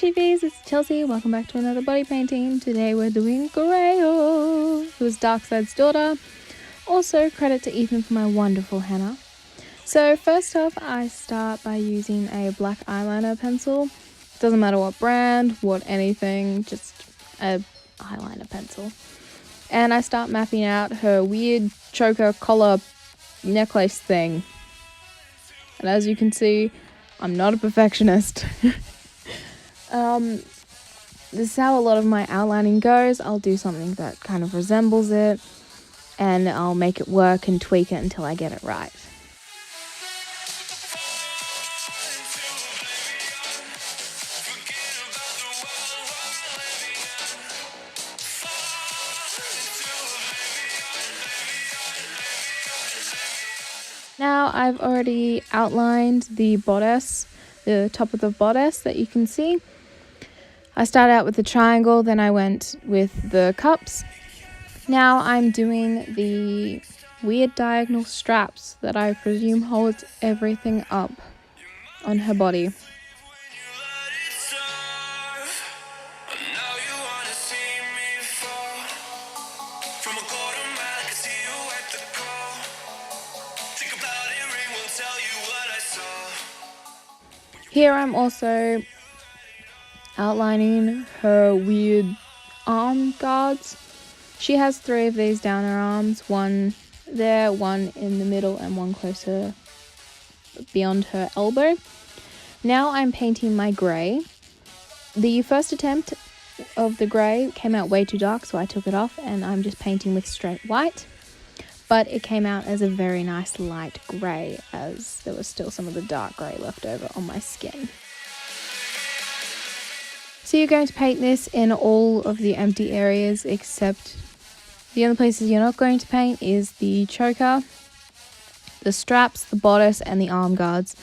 Sheepies, it's Chelsea. Welcome back to another body painting. Today we're doing Grail, who is Darkseids' daughter. Also, credit to Ethan for my wonderful henna. So first off, I start by using a black eyeliner pencil. Doesn't matter what brand, what anything, just a eyeliner pencil. And I start mapping out her weird choker collar necklace thing. And as you can see, I'm not a perfectionist. This is how a lot of my outlining goes. I'll do something that kind of resembles it, and I'll make it work and tweak it until I get it right. Now I've already outlined the bodice, the top of the bodice that you can see. I started out with the triangle, then I went with the cups. Now I'm doing the weird diagonal straps that I presume holds everything up on her body. Here I'm also outlining her weird arm guards. She has 3 of these down her arms, one there, one in the middle, and one closer beyond her elbow. Now I'm painting my grey. The first attempt of the grey came out way too dark, so I took it off and I'm just painting with straight white. But it came out as a very nice light grey, as there was still some of the dark grey left over on my skin. So you're going to paint this in all of the empty areas, except the only places you're not going to paint is the choker, the straps, the bodice, and the arm guards.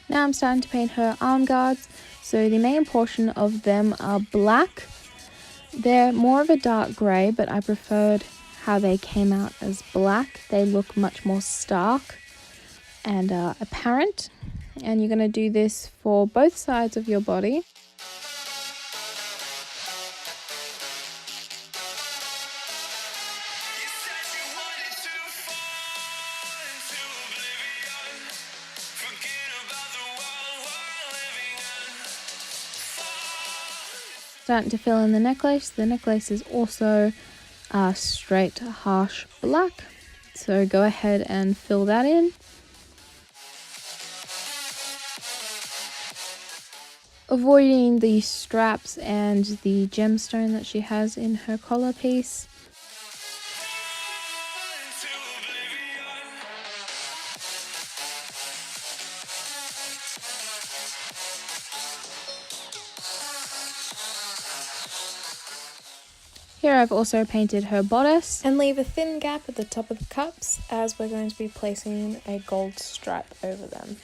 Now I'm starting to paint her arm guards. So the main portion of them are black. They're more of a dark grey, but I preferred how they came out as black. They look much more stark and apparent. And you're going to do this for both sides of your body. Starting to fill in the necklace. The necklace is also straight harsh black, so go ahead and fill that in. Avoiding the straps and the gemstone that she has in her collar piece. Here I've also painted her bodice and leave a thin gap at the top of the cups, as we're going to be placing a gold stripe over them.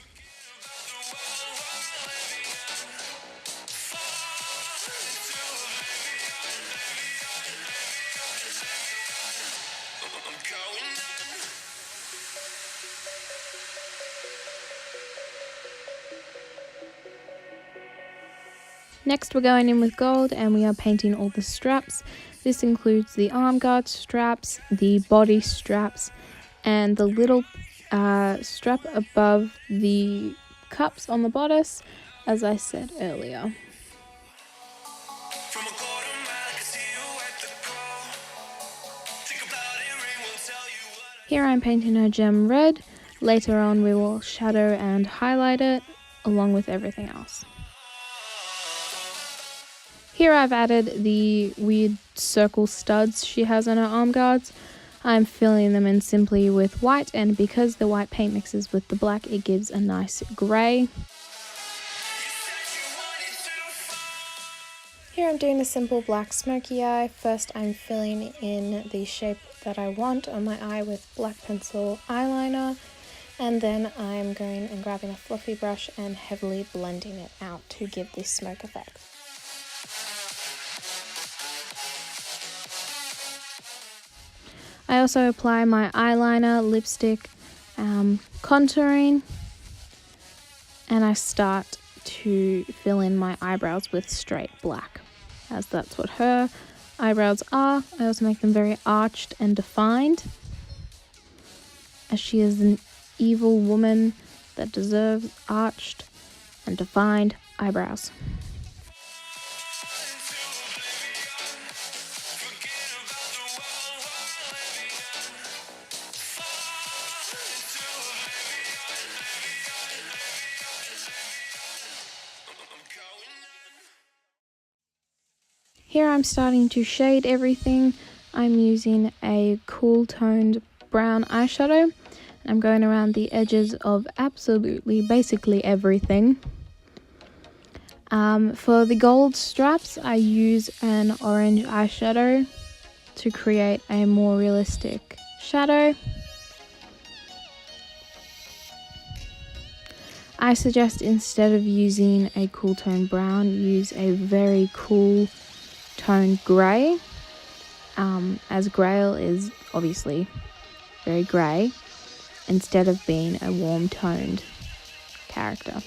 Next we're going in with gold and we are painting all the straps. This includes the arm guard straps, the body straps, and the little strap above the cups on the bodice, as I said earlier. Here I'm painting her gem red. Later on we will shadow and highlight it along with everything else. Here I've added the weird circle studs she has on her arm guards. I'm filling them in simply with white, and because the white paint mixes with the black, it gives a nice grey. Here I'm doing a simple black smoky eye. First I'm filling in the shape that I want on my eye with black pencil eyeliner, And then I'm going and grabbing a fluffy brush and heavily blending it out to give this smoke effect. I also apply my eyeliner, lipstick, contouring, and I start to fill in my eyebrows with straight black, as that's what her eyebrows are. I also make them very arched and defined, as she is an evil woman that deserves arched and defined eyebrows. Here I'm starting to shade everything. I'm using a cool toned brown eyeshadow. I'm going around the edges of basically everything. For the gold straps, I use an orange eyeshadow to create a more realistic shadow. I suggest instead of using a cool tone brown, use a very cool toned grey, as Grail is obviously very grey, instead of being a warm toned character.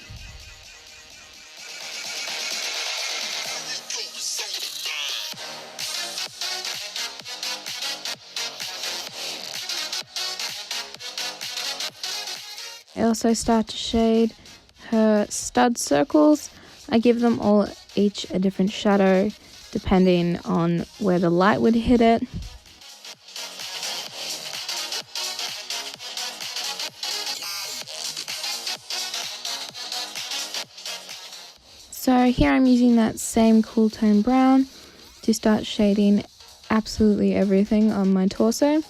I also start to shade her stud circles. I give them all each a different shadow depending on where the light would hit it. So here I'm using that same cool tone brown to start shading absolutely everything on my torso.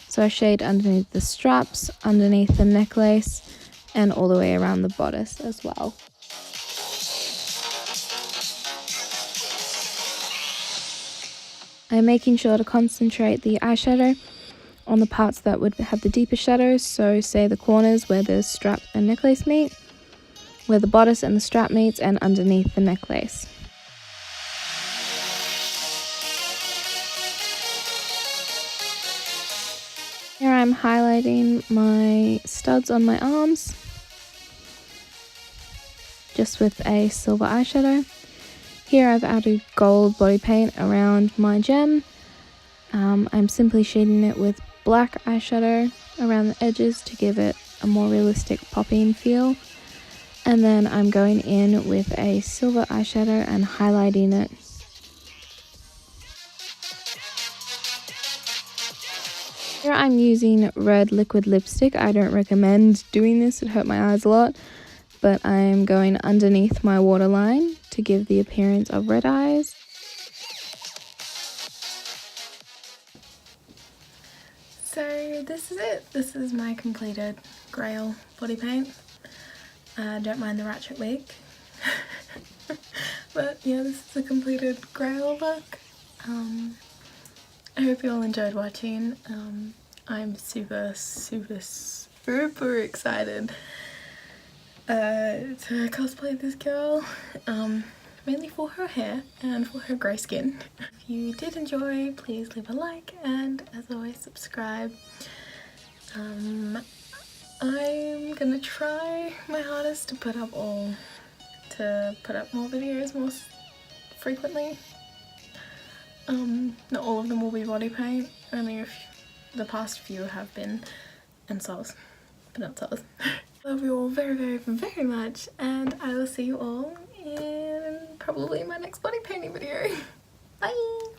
So I shade underneath the straps, underneath the necklace, and all the way around the bodice as well. I'm making sure to concentrate the eyeshadow on the parts that would have the deeper shadows, so say the corners where the strap and necklace meet, where the bodice and the strap meets, and underneath the necklace. Here I'm highlighting my studs on my arms, just with a silver eyeshadow. Here I've added gold body paint around my gem. I'm simply shading it with black eyeshadow around the edges to give it a more realistic popping feel. And then I'm going in with a silver eyeshadow and highlighting it. Here I'm using red liquid lipstick. I don't recommend doing this, it hurt my eyes a lot. But I'm going underneath my waterline to give the appearance of red eyes. So this is it. This is my completed Grail body paint. Don't mind the ratchet wig. But yeah, this is the completed Grail look. I hope you all enjoyed watching. I'm super excited to cosplay this girl, mainly for her hair and for her grey skin. If you did enjoy, please leave a like and as always subscribe. I'm gonna try my hardest to put up more videos more frequently. Not all of them will be body paint, only if the past few have been, and soles, but not soles. Love you all very much, and I will see you all in probably my next body painting video. Bye!